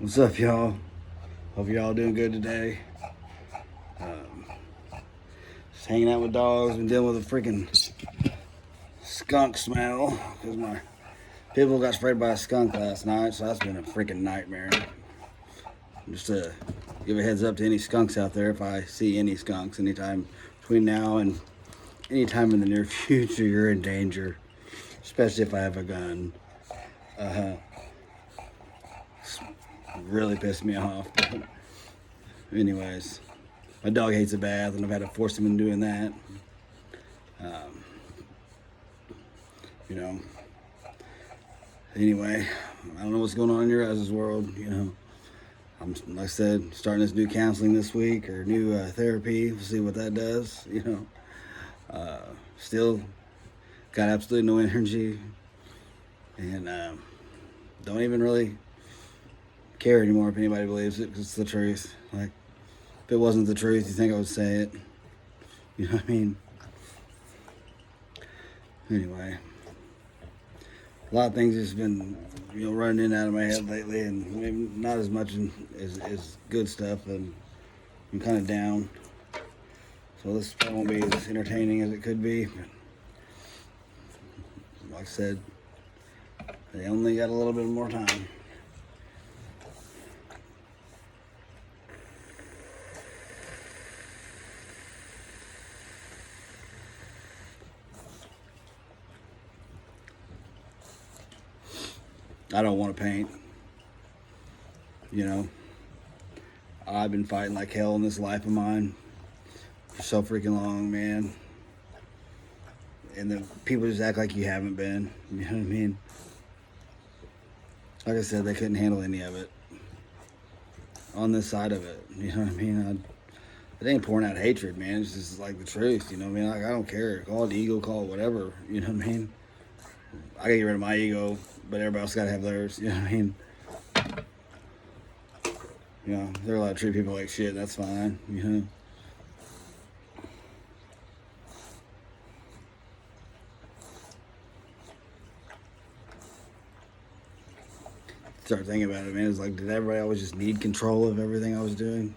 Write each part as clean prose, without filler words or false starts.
What's up, y'all? Hope y'all doing good today. Just hanging out with dogs. Been dealing with a freaking skunk smell because my people got sprayed by a skunk last night, so that's been a freaking nightmare. Just to give a heads up to any skunks out there, if I see any skunks anytime between now and anytime in the near future, you're in danger, especially if I have a gun. Really pissed me off. Anyways, my dog hates a bath, and I've had to force him into doing that. You know. Anyway, I don't know what's going on in your guys' world. You know, I'm, like I said, starting this new counseling this week, or new therapy. We'll see what that does. You know, still got absolutely no energy, and don't even really care anymore if anybody believes it, because it's the truth. Like, if it wasn't the truth, you think I would say it? You know what I mean? Anyway, a lot of things just been, running in and out of my head lately, and maybe not as much as good stuff, and I'm kind of down. So this probably won't be as entertaining as it could be. But like I said, they only got a little bit more time. I don't want to paint. I've been fighting like hell in this life of mine for so freaking long, man. And the people just act like you haven't been. You know what I mean? Like I said, they couldn't handle any of it on this side of it. You know what I mean? It ain't pouring out hatred, man. It's just like the truth. You know what I mean? Like, I don't care. Call it ego, call it whatever. You know what I mean? I gotta get rid of my ego, but everybody else gotta have theirs. You know what I mean? They're allowed to treat people like shit. That's fine. Start thinking about it, man. It's like, did everybody always just need control of everything I was doing?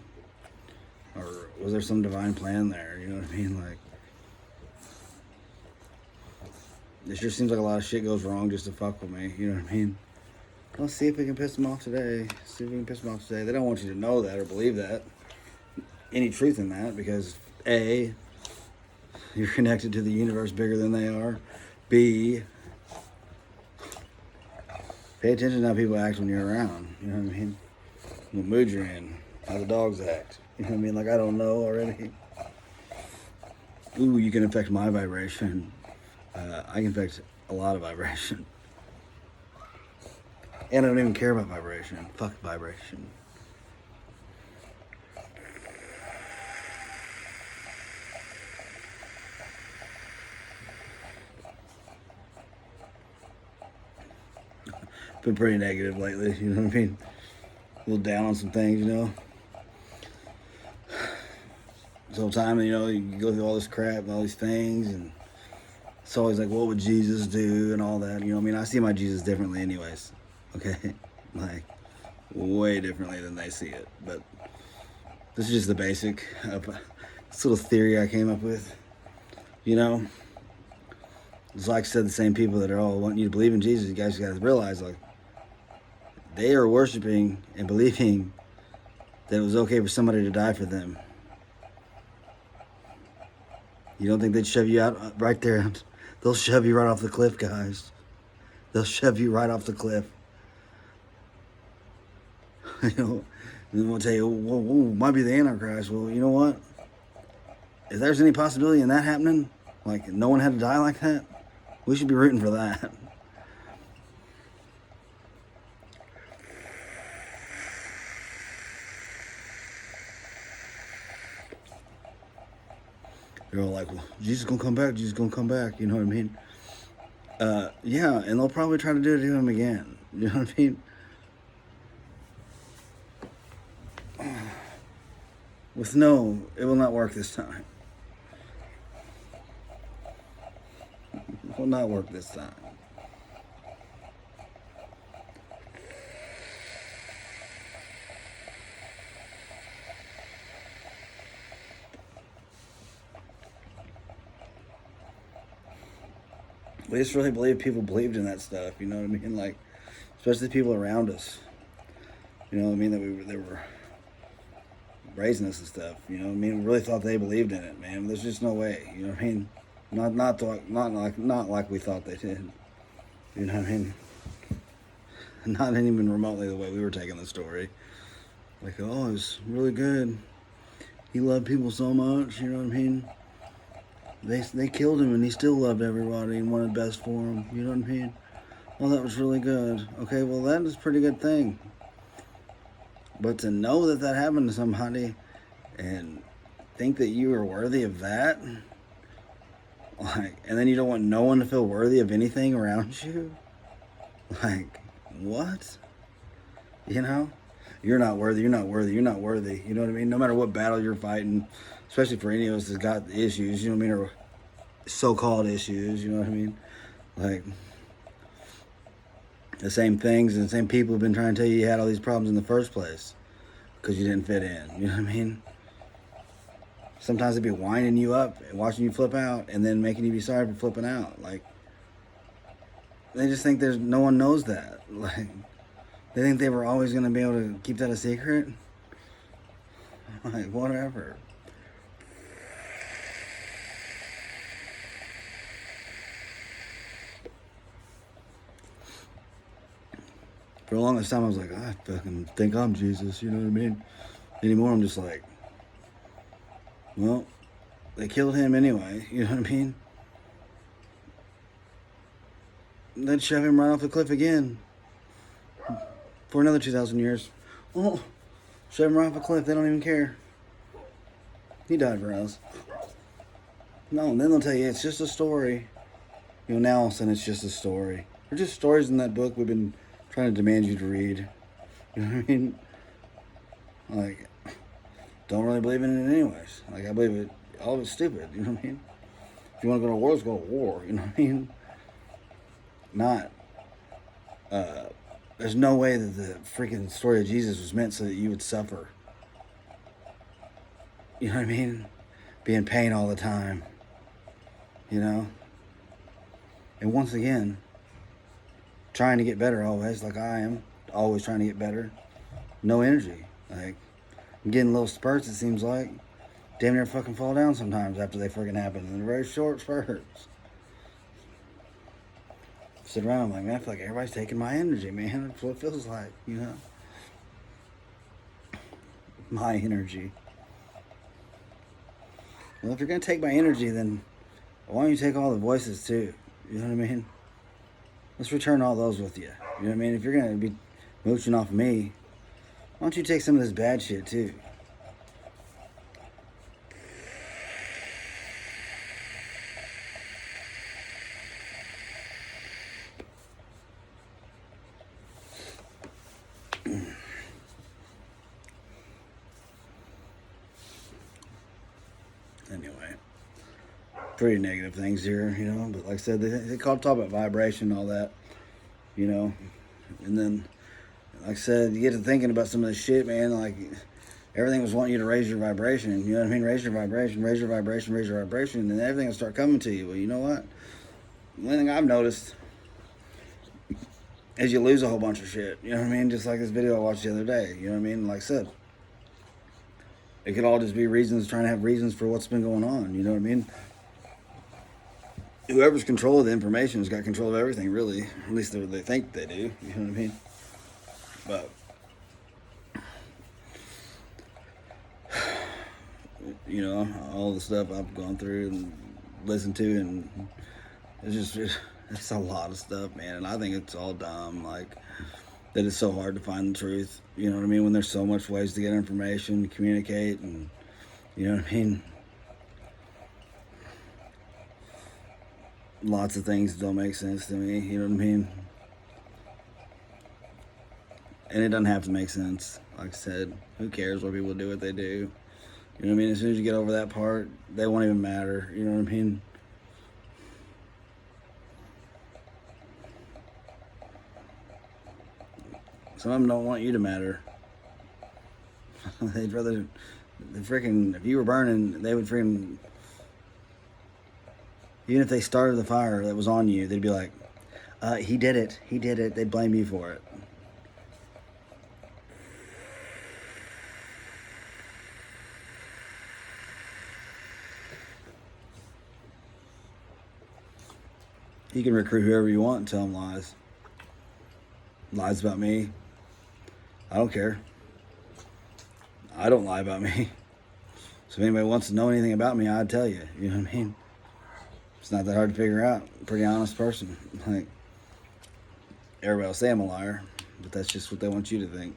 Or was there some divine plan there? You know what I mean? Like, it sure seems like a lot of shit goes wrong just to fuck with me. You know what I mean? Let's see if we can piss them off today. See if we can piss them off today. They don't want you to know that or believe that. Any truth in that, because A, you're connected to the universe bigger than they are. B, pay attention to how people act when you're around. You know what I mean? What mood you're in. How the dogs act. You know what I mean? Like, I don't know already. Ooh, you can affect my vibration. I can affect a lot of vibration. And I don't even care about vibration. Fuck vibration. Been pretty negative lately, you know what I mean? A little down on some things, This whole time, you go through all this crap and all these things, and it's always like, what would Jesus do and all that, I see my Jesus differently anyways, okay? Like, way differently than they see it, but this is just the basic of this little theory I came up with, It's like I said, the same people that are all wanting you to believe in Jesus, you guys got to realize, like, they are worshiping and believing that it was okay for somebody to die for them. You don't think they'd shove you out right there? They'll shove you right off the cliff, guys. They'll shove you right off the cliff. And they'll tell you, well, might be the Antichrist. Well, you know what? If there's any possibility in that happening, like no one had to die like that, we should be rooting for that. They're all like, well, Jesus gonna come back, Jesus gonna come back, you know what I mean? Yeah, and they'll probably try to do it to him again, you know what I mean? With no, it will not work this time. It will not work this time. we just really believe people believed in that stuff. You know what I mean? Like, especially people around us. You know what I mean? They were raising us and stuff. You know what I mean? We really thought they believed in it, man. There's just no way. You know what I mean? Not like we thought they did. You know what I mean? Not even remotely the way we were taking the story. Like, oh, it's really good. He loved people so much. You know what I mean? They killed him and he still loved everybody and wanted best for them. You know what I mean? Well, that was really good. Okay, well, that is a pretty good thing. But to know that that happened to somebody and think that you are worthy of that, like, and then you don't want no one to feel worthy of anything around you, like, what? You know? You're not worthy, you're not worthy, you're not worthy. You know what I mean? No matter what battle you're fighting, especially for any of us that's got issues, you know what I mean, or so-called issues, you know what I mean? Like, the same things and the same people have been trying to tell you had all these problems in the first place because you didn't fit in. You know what I mean? Sometimes they'd be winding you up and watching you flip out and then making you be sorry for flipping out. Like, they just think there's no one knows that. Like, they think they were always going to be able to keep that a secret. Like, whatever. For the longest time, I was like, I fucking think I'm Jesus, you know what I mean? Anymore, I'm just like, well, they killed him anyway, you know what I mean? Then shove him right off the cliff again for another 2,000 years. Oh, shove him right off a cliff, they don't even care. He died for us. No, and then they'll tell you it's just a story. You know, now all of a sudden it's just a story. They're just stories in that book we've been trying to demand you to read. You know what I mean? Like, don't really believe in it anyways. Like, I believe it, all of it's stupid, you know what I mean? If you want to go to war, let's go to war, you know what I mean? Not, there's no way that the freaking story of Jesus was meant so that you would suffer. You know what I mean? Be in pain all the time. You know? And once again, trying to get better always, like I am, always trying to get better. No energy. Like, I'm getting little spurts, it seems like. Damn near fucking fall down sometimes after they freaking happen. And they're very short spurts. Sit around, I'm like, man, I feel like everybody's taking my energy, man. That's what it feels like, you know? My energy. Well, if you're going to take my energy, then why don't you take all the voices too? You know what I mean? Let's return all those with you. You know what I mean? If you're going to be mooching off of me, why don't you take some of this bad shit too? Anyway, pretty negative things here, you know, but like I said, they talk about vibration and all that, you know, and then, like I said, you get to thinking about some of this shit, man, like, everything was wanting you to raise your vibration, you know what I mean, raise your vibration, raise your vibration, raise your vibration, and everything will start coming to you. Well, you know what, one thing I've noticed is you lose a whole bunch of shit, you know what I mean, just like this video I watched the other day, you know what I mean, like I said, it could all just be reasons, trying to have reasons for what's been going on, you know what I mean? Whoever's control of the information has got control of everything, really. At least they think they do, you know what I mean? But, you know, all the stuff I've gone through and listened to, and it's a lot of stuff, man. And I think it's all dumb, like, that it's so hard to find the truth, you know what I mean? When there's so much ways to get information, communicate, and, you know what I mean? Lots of things don't make sense to me, you know what I mean? And it doesn't have to make sense. Like I said, who cares what people do what they do? You know what I mean? As soon as you get over that part, they won't even matter, you know what I mean? Some of them don't want you to matter. They'd rather, if you were burning, they would freaking Even if they started the fire that was on you, they'd be like, he did it. He did it. They'd blame you for it. You can recruit whoever you want and tell them lies. Lies about me. I don't care. I don't lie about me. So if anybody wants to know anything about me, I'd tell you. You know what I mean? It's not that hard to figure out. I'm a pretty honest person. Like, everybody will say I'm a liar, but that's just what they want you to think.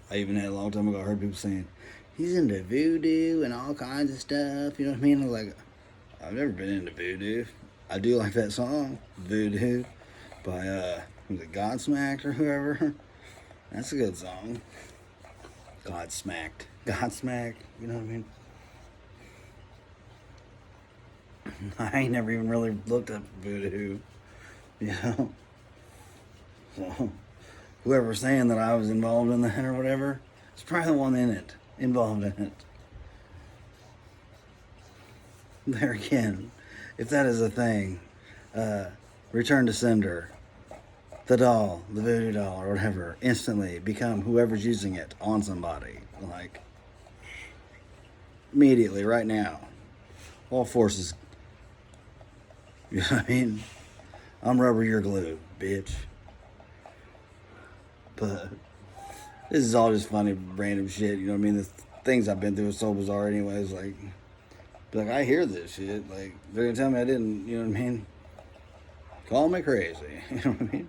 I even had a long time ago, I heard people saying, he's into voodoo and all kinds of stuff. You know what I mean? I was like, I've never been into voodoo. I do like that song, Voodoo, by, was it Godsmacked or whoever? That's a good song. Godsmacked. Godsmacked, you know what I mean? I ain't never even really looked up voodoo, you know? So, whoever's saying that I was involved in that or whatever, it's probably the one in it, involved in it. There again, if that is a thing, return to sender, the doll, the voodoo doll or whatever, instantly become whoever's using it on somebody. Like, immediately, right now. All forces. You know what I mean? I'm rubber, you're glue, bitch. But this is all just funny, random shit. You know what I mean? The things I've been through are so bizarre anyways. Like, I hear this shit. Like, they're going to tell me I didn't. You know what I mean? Call me crazy. You know what I mean?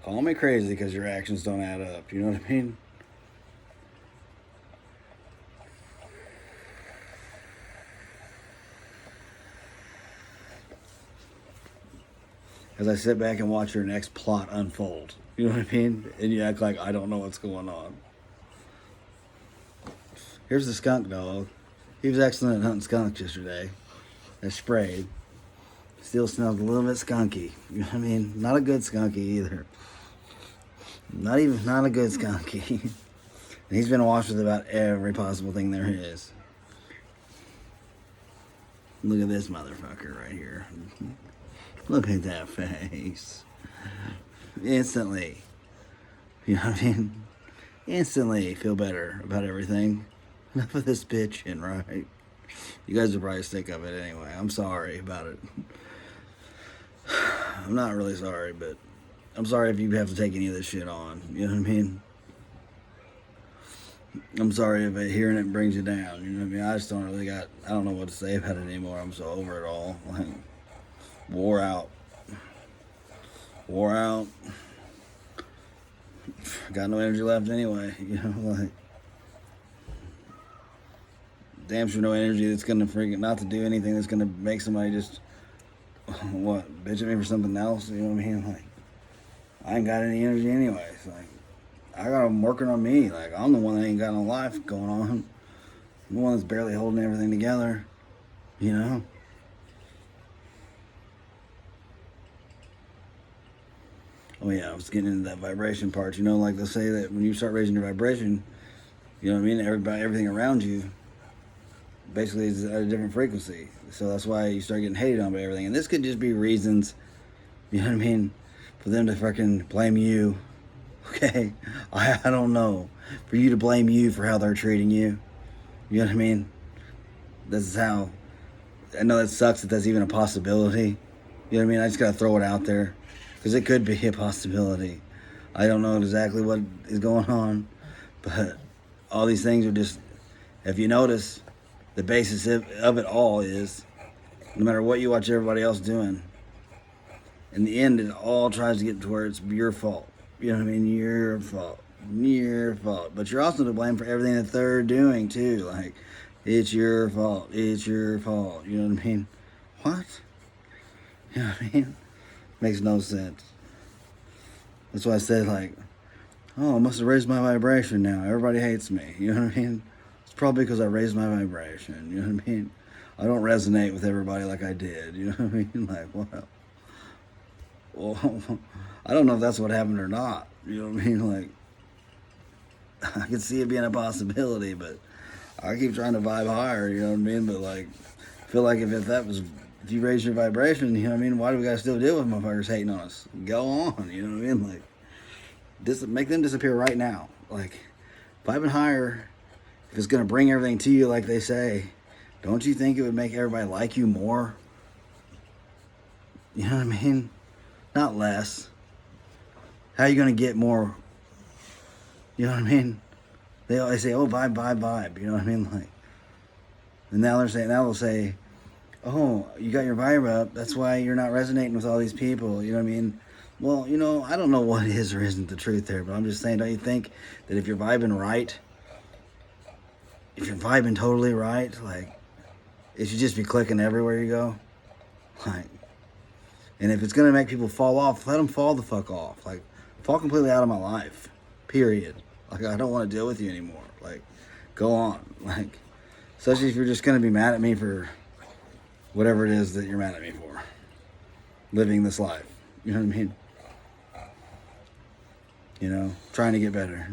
Call me crazy because your actions don't add up. You know what I mean? As I sit back and watch your next plot unfold. You know what I mean? And you act like I don't know what's going on. Here's the skunk dog. He was excellent at hunting skunks yesterday. They sprayed. Still smells a little bit skunky. You know what I mean? Not a good skunky either. Not a good skunky. And he's been washed with about every possible thing there is. Look at this motherfucker right here. Look at that face. Instantly. You know what I mean? Instantly feel better about everything. Enough of this bitching, right? You guys are probably sick of it anyway. I'm sorry about it. I'm not really sorry, but I'm sorry if you have to take any of this shit on. You know what I mean? I'm sorry if hearing it brings you down. You know what I mean? I just don't really I don't know what to say about it anymore. I'm so over it all. Like, wore out. Got no energy left anyway. You know, like, damn sure no energy that's gonna freaking not to do anything that's gonna make somebody just what bitch at me for something else. You know what I mean? Like, I ain't got any energy anyways. Like, I'm working on me. Like, I'm the one that ain't got no life going on. I'm the one that's barely holding everything together. You know. Oh yeah, I was getting into that vibration part. You know, like they say that when you start raising your vibration, you know what I mean? Everything around you basically is at a different frequency. So that's why you start getting hated on by everything. And this could just be reasons, you know what I mean, for them to fucking blame you. Okay? I don't know. For you to blame you for how they're treating you. You know what I mean? This is how, I know that sucks that that's even a possibility. You know what I mean? I just gotta throw it out there. Because it could be a possibility. I don't know exactly what is going on. But all these things are just, if you notice, the basis of it all is, no matter what you watch everybody else doing, in the end, it all tries to get to where it's your fault. You know what I mean? Your fault. But you're also to blame for everything that they're doing, too. Like, it's your fault. It's your fault. You know what I mean? What? You know what I mean? Makes no sense. That's why I said, like, oh, I must have raised my vibration now. Everybody hates me. You know what I mean? It's probably because I raised my vibration. You know what I mean? I don't resonate with everybody like I did. You know what I mean? Like, well, I don't know if that's what happened or not. You know what I mean? Like, I can see it being a possibility, but I keep trying to vibe higher. You know what I mean? But like, I feel like if you raise your vibration, you know what I mean? Why do we gotta still deal with motherfuckers hating on us? Go on. You know what I mean? Like, make them disappear right now. Like, vibing higher, if it's gonna bring everything to you, like they say, don't you think it would make everybody like you more? You know what I mean? Not less. How are you gonna get more? You know what I mean? They always say, "Oh, vibe, vibe, vibe." You know what I mean? Like, and now they'll say, "Oh, you got your vibe up. That's why you're not resonating with all these people." You know what I mean? Well, you know, I don't know what is or isn't the truth there, but I'm just saying, don't you think that if you're vibing right, if you're vibing totally right, like, it should just be clicking everywhere you go? Like, and if it's gonna make people fall off, let them fall the fuck off. Like, fall completely out of my life. Period. Like, I don't want to deal with you anymore. Like, go on. Like, especially if you're just gonna be mad at me for whatever it is that you're mad at me for. Living this life. You know what I mean? You know, trying to get better.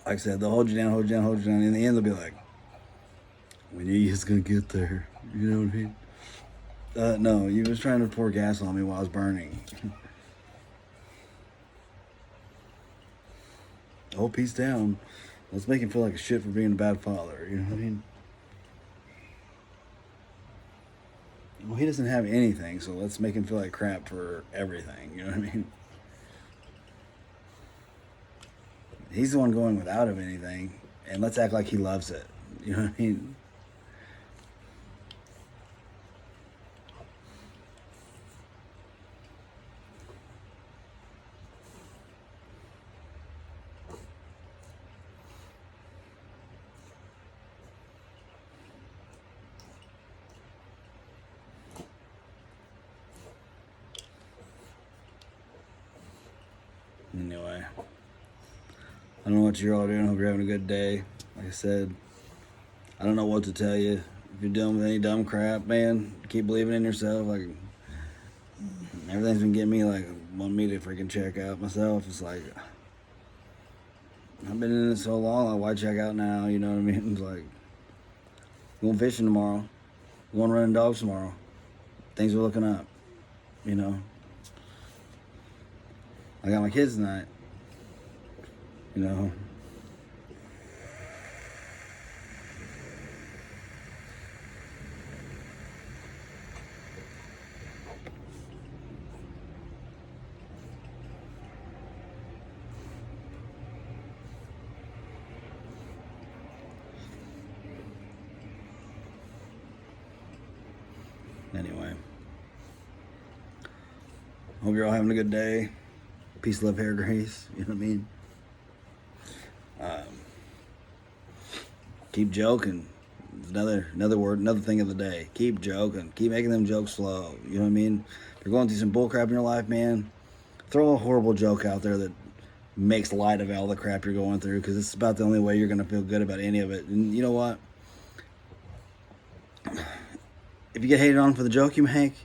Like I said, they'll hold you down, hold you down, hold you down. In the end, they'll be like, "We knew you was gonna get there." You know what I mean? No, you was trying to pour gas on me while I was burning. Oh, peace down. Let's make him feel like a shit for being a bad father. You know what I mean? Well, he doesn't have anything, so let's make him feel like crap for everything. You know what I mean? He's the one going without of anything, and let's act like he loves it. You know what I mean? Anyway, I don't know what you're all doing. Hope you're having a good day. Like I said, I don't know what to tell you. If you're dealing with any dumb crap, man, keep believing in yourself. Like, everything's been getting me, like, wanting me to freaking check out myself. It's like, I've been in it so long, like, why check out now? You know what I mean? It's like, going fishing tomorrow. Going running dogs tomorrow. Things are looking up. You know? I got my kids tonight. You know? Anyway. Hope you're all having a good day. Peace, love, hair, grace. You know what I mean? Keep joking. Another word, another thing of the day. Keep joking. Keep making them jokes flow. You know what I mean? If you're going through some bullcrap in your life, man, throw a horrible joke out there that makes light of all the crap you're going through, because it's about the only way you're going to feel good about any of it. And you know what? If you get hated on for the joke you make,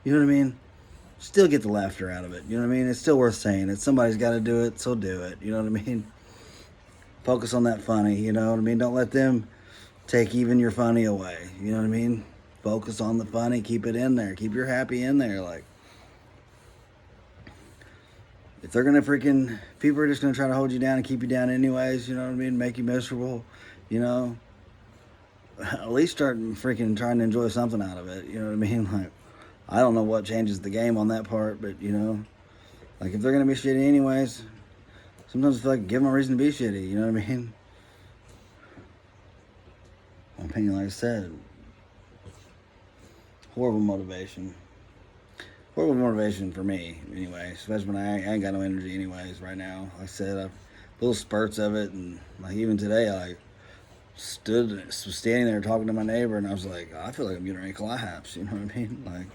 you know what I mean? Still get the laughter out of it. You know what I mean? It's still worth saying it. Somebody's got to do it, so do it. You know what I mean? Focus on that funny. You know what I mean? Don't let them take even your funny away. You know what I mean? Focus on the funny. Keep it in there. Keep your happy in there. Like, if they're going to freaking... People are just going to try to hold you down and keep you down anyways. You know what I mean? Make you miserable. You know? At least start freaking trying to enjoy something out of it. You know what I mean? Like, I don't know what changes the game on that part, but, you know, like, if they're going to be shitty anyways, sometimes I feel like give them a reason to be shitty, you know what I mean? My opinion, like I said, horrible motivation. Horrible motivation for me, anyway, especially when I ain't got no energy anyways right now. Like I said, little spurts of it, and like even today, I was standing there talking to my neighbor, and I was like, I feel like I'm getting ready to collapse. You know what I mean? Like,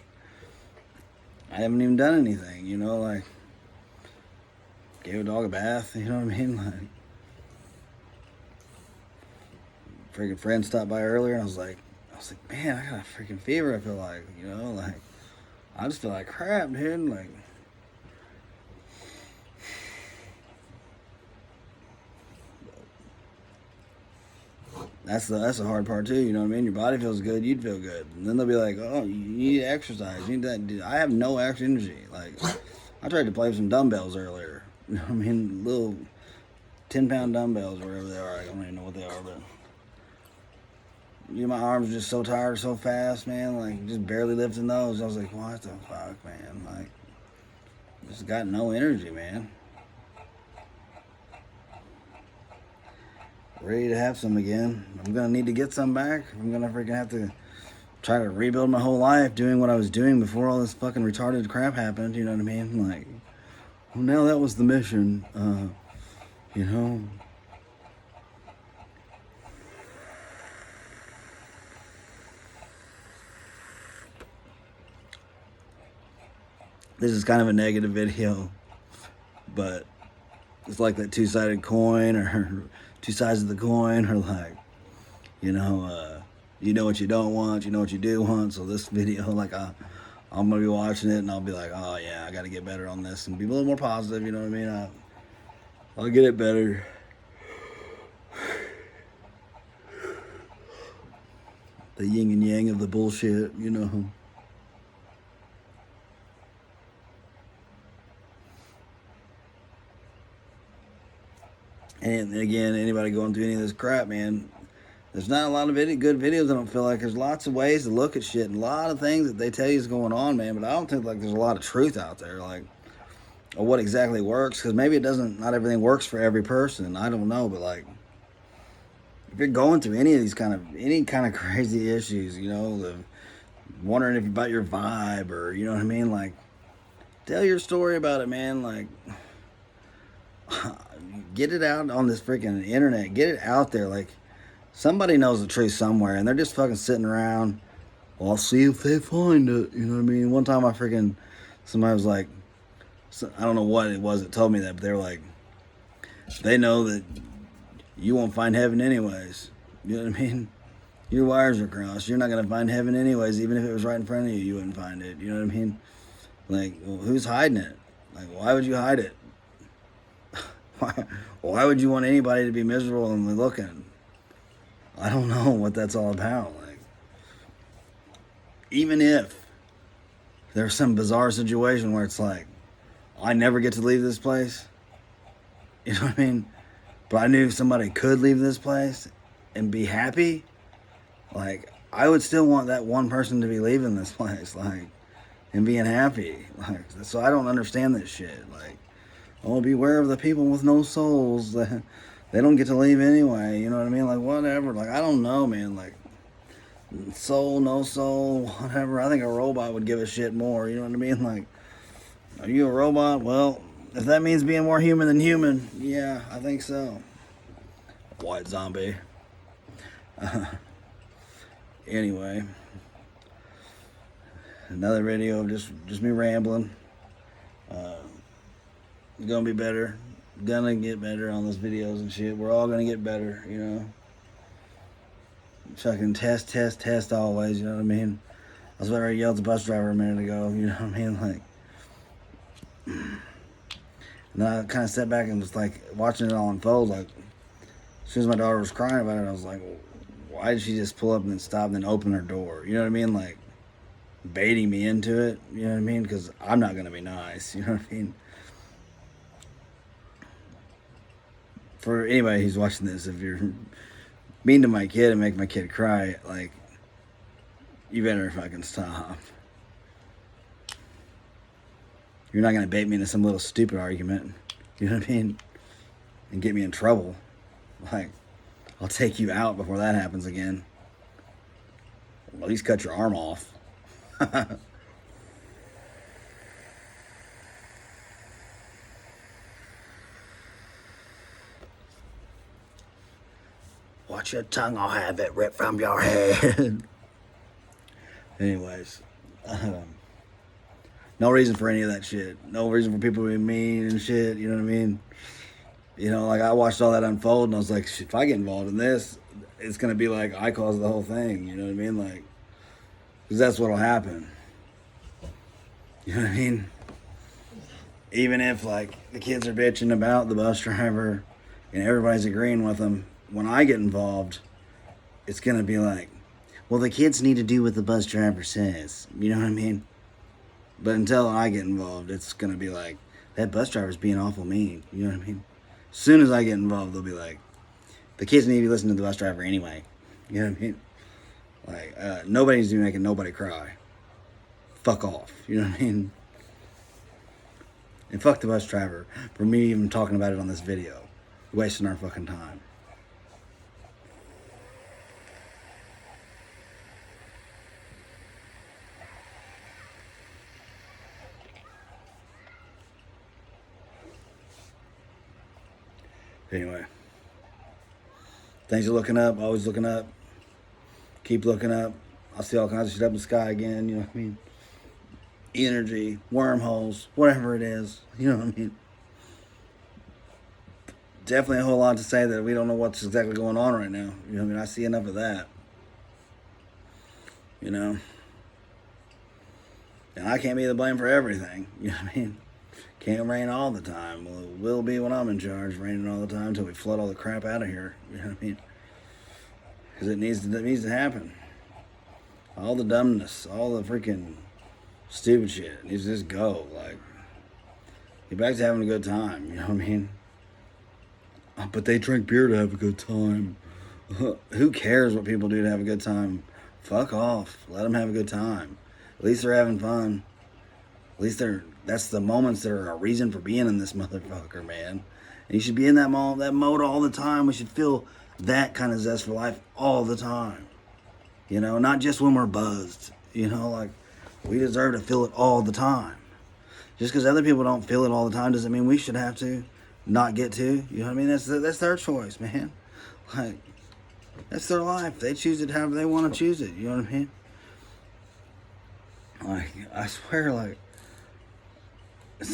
I haven't even done anything. You know, like gave a dog a bath. You know what I mean? Like, freaking friend stopped by earlier, and I was like, man, I got a freaking fever. I feel like, you know, like I just feel like crap, dude. Like. That's the hard part too, you know what I mean? Your body feels good, you'd feel good. And then they'll be like, oh, you need to exercise. You need that. Dude, I have no extra energy. Like, I tried to play with some dumbbells earlier. You know what I mean? Little 10-pound dumbbells or whatever they are. I don't even know what they are, but my arms are just so tired so fast, man. Like, just barely lifting those. I was like, what the fuck, man? Like, just got no energy, man. Ready to have some again. I'm gonna need to get some back. I'm gonna freaking have to try to rebuild my whole life doing what I was doing before all this fucking retarded crap happened. You know what I mean? Like, well, now that was the mission. You know. This is kind of a negative video, but it's like that two-sided coin or two sides of the coin, or like, you know what you don't want, you know what you do want. So this video, like, I'm gonna be watching it and I'll be like, oh yeah, I gotta get better on this and be a little more positive, you know what I mean? I'll get it better. The yin and yang of the bullshit, you know. And again, anybody going through any of this crap, man, there's not a lot of good videos. I don't feel like there's lots of ways to look at shit and a lot of things that they tell you is going on, man. But I don't think like there's a lot of truth out there, like, or what exactly works. Because maybe it doesn't. Not everything works for every person. I don't know, but like, if you're going through any kind of crazy issues, you know, wondering if about your vibe or you know what I mean, like, tell your story about it, man. Like. Get it out on this freaking internet. Get it out there. Like, somebody knows the truth somewhere, and they're just fucking sitting around. Well, I'll see if they find it. You know what I mean? One time somebody was like, I don't know what it was that told me that, but they were like, they know that you won't find heaven anyways. You know what I mean? Your wires are crossed. You're not going to find heaven anyways. Even if it was right in front of you, you wouldn't find it. You know what I mean? Like, well, who's hiding it? Like, why would you hide it? Why would you want anybody to be miserable and looking? I don't know what that's all about. Like, even if there's some bizarre situation where it's like, I never get to leave this place, you know what I mean? But I knew somebody could leave this place and be happy. Like, I would still want that one person to be leaving this place, like, and being happy. Like, so I don't understand this shit. Like, oh, beware of the people with no souls. They don't get to leave anyway. You know what I mean? Like, whatever. Like, I don't know, man. Like, soul, no soul, whatever. I think a robot would give a shit more. You know what I mean? Like, are you a robot? Well, if that means being more human than human, yeah, I think so. White zombie. Anyway, another video of just me rambling. Gonna be better. Gonna get better on those videos and shit. We're all gonna get better, you know. Fucking test always, you know what I mean? I was about to yell at the bus driver a minute ago, you know what I mean? Like, and then I kind of stepped back and was like watching it all unfold. Like, as soon as my daughter was crying about it, I was like, why did she just pull up and then stop and then open her door? You know what I mean? Like, baiting me into it, you know what I mean? Because I'm not gonna be nice, you know what I mean? For anybody who's watching this, if you're mean to my kid and make my kid cry, like, you better fucking stop. You're not gonna bait me into some little stupid argument, you know what I mean? And get me in trouble. Like, I'll take you out before that happens again. At least cut your arm off. watch your tongue, I'll have it ripped from your head. Anyways, no reason for any of that shit. No reason for people to be mean and shit, you know what I mean? You know, like, I watched all that unfold, and I was like, shit, if I get involved in this, it's going to be like I caused the whole thing, you know what I mean? Like, because that's what'll happen. You know what I mean? Even if, like, the kids are bitching about the bus driver and everybody's agreeing with them, when I get involved, it's going to be like, well, the kids need to do what the bus driver says. You know what I mean? But until I get involved, it's going to be like, that bus driver's being awful mean. You know what I mean? As soon as I get involved, they'll be like, the kids need to be listening to the bus driver anyway. You know what I mean? Like, nobody needs to be making nobody cry. Fuck off. You know what I mean? And fuck the bus driver for me even talking about it on this video. Wasting our fucking time. Anyway. Things are looking up, always looking up. Keep looking up. I'll see all kinds of shit up in the sky again, you know what I mean? Energy, wormholes, whatever it is, you know what I mean? Definitely a whole lot to say that we don't know what's exactly going on right now. You know what I mean? I see enough of that. You know? And I can't be the blame for everything, you know what I mean? Can't rain all the time. Well, it will be when I'm in charge, raining all the time until we flood all the crap out of here, you know what I mean? Because it needs to happen. All the dumbness, all the freaking stupid shit needs to just go. Like, get back to having a good time, you know what I mean? But they drink beer to have a good time. Who cares what people do to have a good time? Fuck off. Let them have a good time. At least they're having fun. At least that's the moments that are a reason for being in this motherfucker, man. And you should be in that mode all the time. We should feel that kind of zest for life all the time. You know, not just when we're buzzed. You know, like, we deserve to feel it all the time. Just because other people don't feel it all the time doesn't mean we should have to not get to. You know what I mean? That's their choice, man. Like, that's their life. They choose it however they want to choose it. You know what I mean? Like, I swear, like,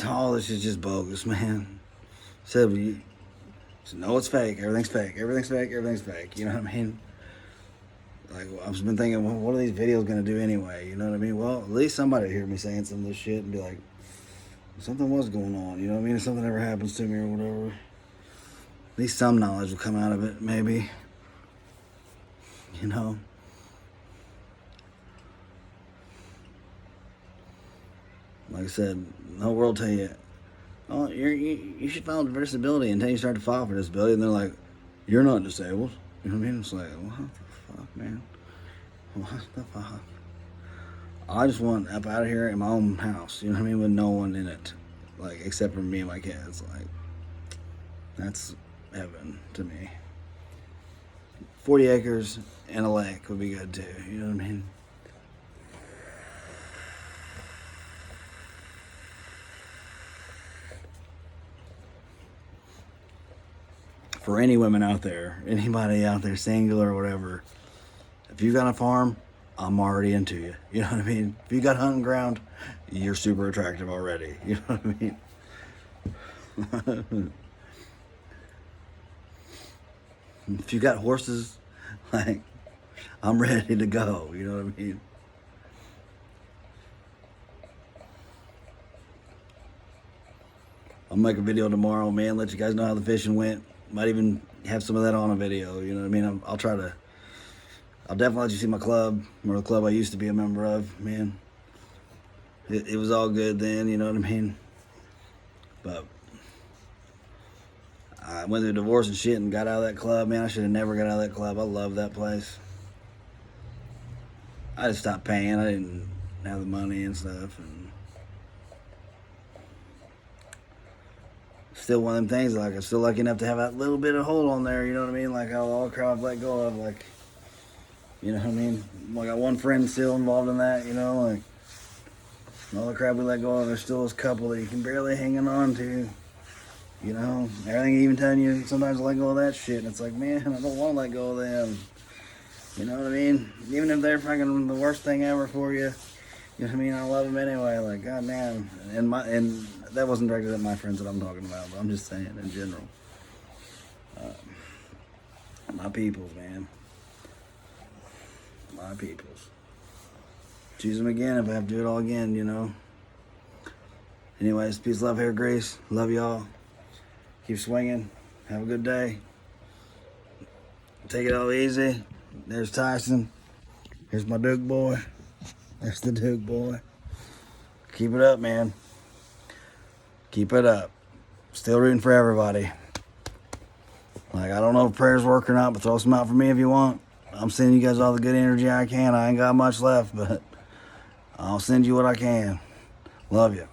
all this is just bogus, man. So you know it's fake. Everything's fake. Everything's fake. Everything's fake. You know what I mean? Like, I've just been thinking, well, what are these videos going to do anyway? You know what I mean? Well, at least somebody would hear me saying some of this shit and be like, something was going on. You know what I mean? If something ever happens to me or whatever, at least some knowledge will come out of it, maybe. You know? Like I said, the whole world tell you, oh, you should file for disability until you start to file for disability, and they're like, you're not disabled. You know what I mean? It's like, what the fuck, man? What the fuck? I just want up out of here in my own house, you know what I mean, with no one in it, like, except for me and my kids. Like, that's heaven to me. 40 acres and a lake would be good too, you know what I mean? For any women out there, anybody out there, single or whatever, if you got a farm, I'm already into you. You know what I mean? If you got hunting ground, you're super attractive already. You know what I mean? If you got horses, like, I'm ready to go. You know what I mean? I'll make a video tomorrow, man. Let you guys know how the fishing went. Might even have some of that on a video. You know what I mean? I'll definitely let you see my club, or the club I used to be a member of, man. It was all good then, you know what I mean? But I went through a divorce and shit and got out of that club, man. I should have never got out of that club. I love that place. I just stopped paying. I didn't have the money and stuff. And still one of them things, like, I'm still lucky enough to have that little bit of hold on there, you know what I mean? Like, how all the crowd I've let go of, like, you know what I mean? I got one friend still involved in that, you know, like, all the crap we let go of, there's still this couple that you can barely hang on to. You know, everything even telling you sometimes to let go of that shit. And it's like, man, I don't want to let go of them. You know what I mean? Even if they're fucking the worst thing ever for you. You know what I mean? I love them anyway. Like, goddamn. And that wasn't directed at my friends that I'm talking about, but I'm just saying in general. My peoples, man. My peoples. Choose them again if I have to do it all again, you know. Anyways, peace, love, hair, grace. Love y'all. Keep swinging. Have a good day. Take it all easy. There's Tyson. Here's my Duke boy. There's the Duke boy. Keep it up, man. Keep it up. Still rooting for everybody. Like, I don't know if prayers work or not, but throw some out for me if you want. I'm sending you guys all the good energy I can. I ain't got much left, but I'll send you what I can. Love you.